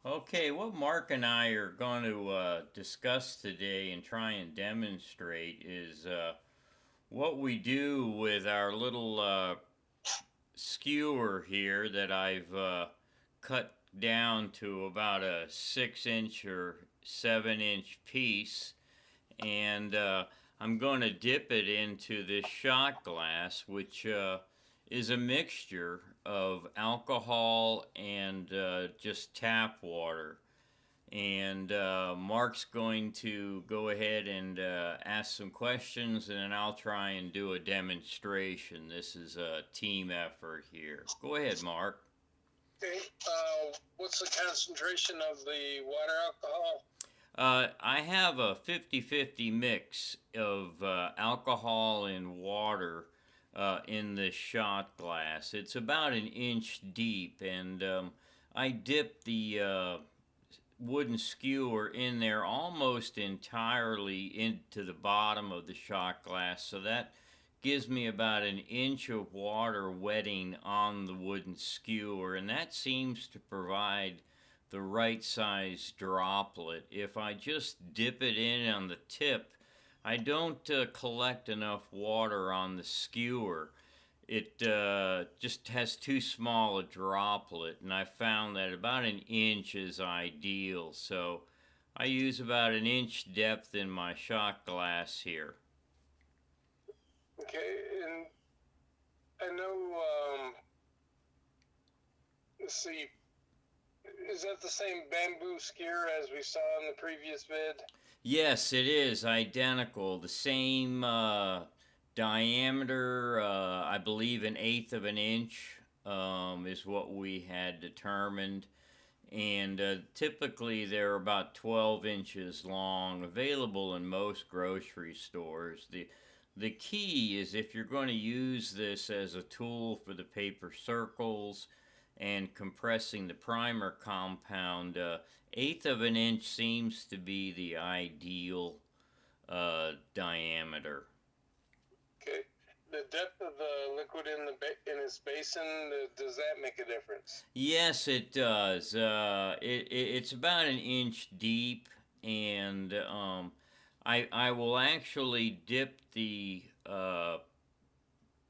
Okay, what Mark and I are going to discuss today and try and demonstrate is what we do with our little skewer here that I've cut down to about a 6 inch or 7 inch piece. And I'm going to dip it into this shot glass, which is a mixture of alcohol and just tap water. And Mark's going to go ahead and ask some questions, and then I'll try and do a demonstration. This is a team effort here. Go ahead, Mark. Okay. What's the concentration of the water alcohol? I have a 50-50 mix of alcohol and water in the shot glass. It's about an inch deep, and I dip the wooden skewer in there almost entirely into the bottom of the shot glass, so that gives me about an inch of water wetting on the wooden skewer, and that seems to provide the right size droplet. If I just dip it in on the tip, I don't collect enough water on the skewer. It just has too small a droplet, and I found that about an inch is ideal. So I use about an inch depth in my shot glass here. Okay, and I know. Let's see. Is that the same bamboo skewer as we saw in the previous vid? Yes, it is identical. The same diameter, I believe an eighth of an inch is what we had determined. And typically they're about 12 inches long, available in most grocery stores. The key is if you're going to use this as a tool for the paper circles and compressing the primer compound, eighth of an inch seems to be the ideal diameter. Okay. The depth of the liquid in its basin, does that make a difference? Yes, it does. It's about an inch deep, and I will actually dip the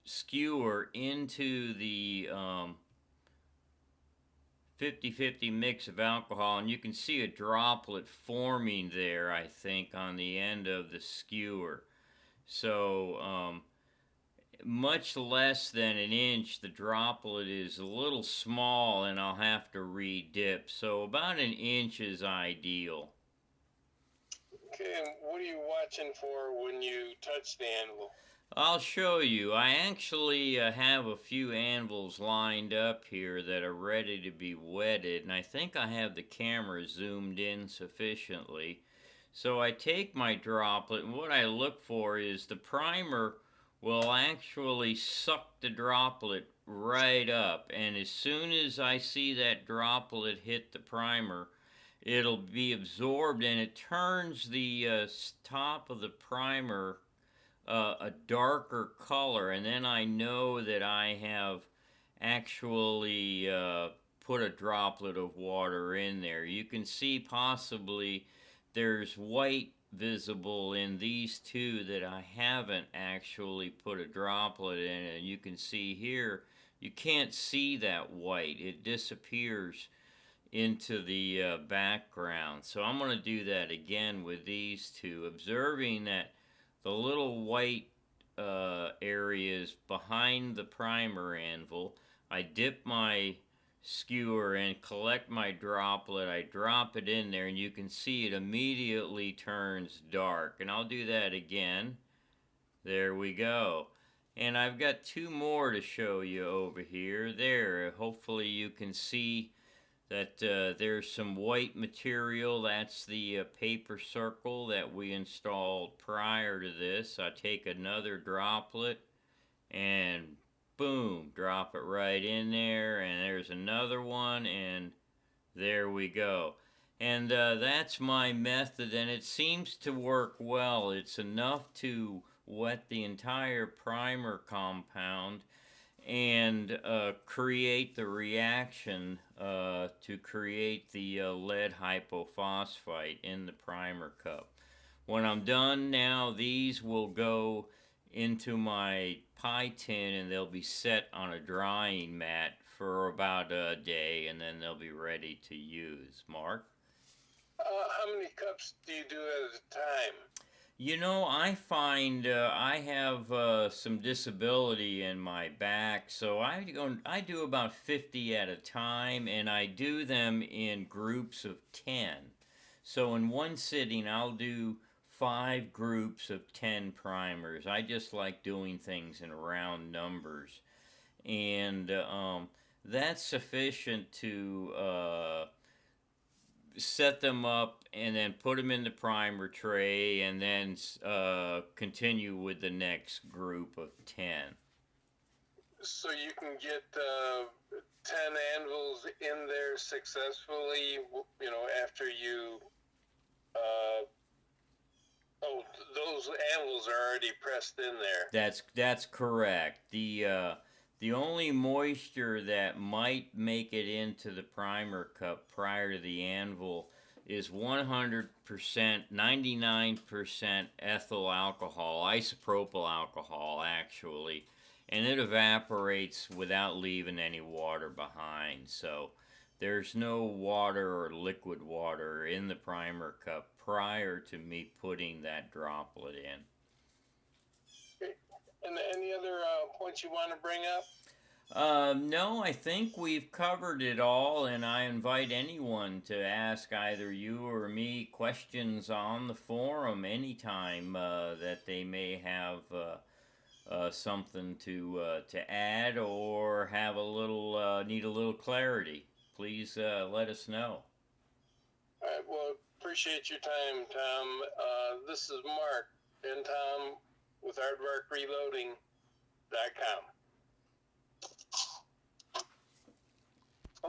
skewer into the 50-50 mix of alcohol, and you can see a droplet forming there, I think, on the end of the skewer. So, much less than an inch, the droplet is a little small, and I'll have to re-dip. So, about an inch is ideal. Okay, and what are you watching for when you touch the anvil? I'll show you. I actually have a few anvils lined up here that are ready to be wetted, and I think I have the camera zoomed in sufficiently. So I take my droplet, and what I look for is the primer will actually suck the droplet right up, and as soon as I see that droplet hit the primer, it'll be absorbed, and it turns the top of the primer a darker color, and then I know that I have actually put a droplet of water in there. You can see possibly there's white visible in these two that I haven't actually put a droplet in, and you can see here you can't see that white, it disappears into the background. So I'm going to do that again with these two, observing that the little white areas behind the primer anvil. I dip my skewer and collect my droplet. I drop it in there, and you can see it immediately turns dark. And I'll do that again. There we go. And I've got two more to show you over here. There, hopefully you can see that there's some white material. That's the paper circle that we installed prior to this. I take another droplet and boom, drop it right in there, and there's another one, and there we go. And that's my method, and it seems to work well. It's enough to wet the entire primer compound, and create the reaction to create the lead hypophosphite in the primer cup. When I'm done now, these will go into my pie tin and they'll be set on a drying mat for about a day, and then they'll be ready to use. Mark? How many cups do you do at a time? You know, I find I have some disability in my back, so I do about 50 at a time, and I do them in groups of 10. So in one sitting, I'll do 5 groups of 10 primers. I just like doing things in round numbers, and that's sufficient to set them up and then put them in the primer tray and then continue with the next group of 10. So you can get 10 anvils in there successfully, after you, those anvils are already pressed in there. That's correct. The only moisture that might make it into the primer cup prior to the anvil is 100%, 99% ethyl alcohol, isopropyl alcohol actually, and it evaporates without leaving any water behind. So there's no water or liquid water in the primer cup prior to me putting that droplet in. Okay. And any other points you want to bring up? No, I think we've covered it all, and I invite anyone to ask either you or me questions on the forum anytime that they may have something to add or have a little need a little clarity. Please let us know. All right. Well, appreciate your time, Tom. This is Mark and Tom with aardvarkreloading.com.